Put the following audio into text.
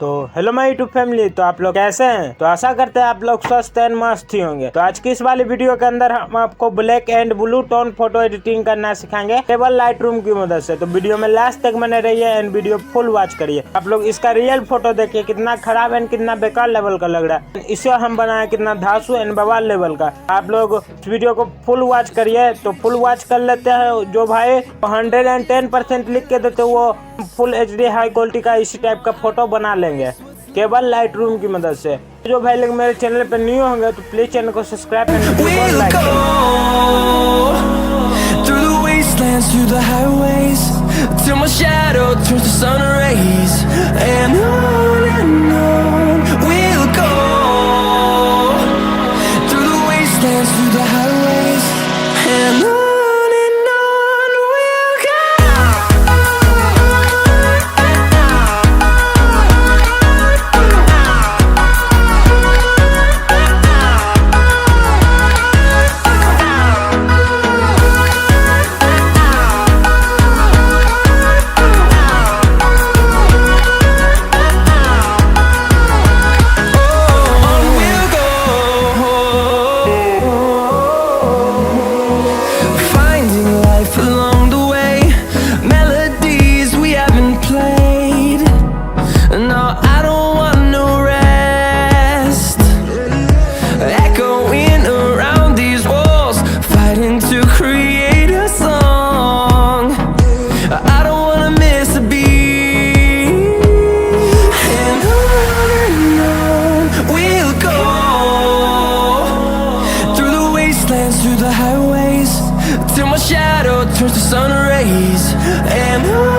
तो hello my YouTube family, तो आप लोग कैसे हैं। तो आशा करते हैं आप लोग स्वस्थ एंड मस्त ही होंगे। तो आज की इस वाली वीडियो के अंदर हम आपको black and blue tone photo editing करना सिखाएंगे केवल लाइट रूम की मदद से। तो वीडियो में लास्ट तक बने रहिए एंड वीडियो फुल वॉच करिए। आप लोग इसका रियल फोटो देखिए कितना खराब एंड कितना बेकार लेवल का लग रहा है। इसे हम बनाए कितना धांसू एंड बवाल लेवल का। आप लोग इस वीडियो को फुल वॉच करिए। तो फुल वॉच कर लेते हैं। जो भाई 110% लिख के देते वो फुल HD हाई क्वालिटी का इसी टाइप का फोटो बना लेंगे केवल लाइट रूम की मदद से। जो भाई लोग मेरे चैनल पे न्यू होंगे तो प्लीज चैनल को subscribe and like through the highways till my shadow turns to sun rays and on.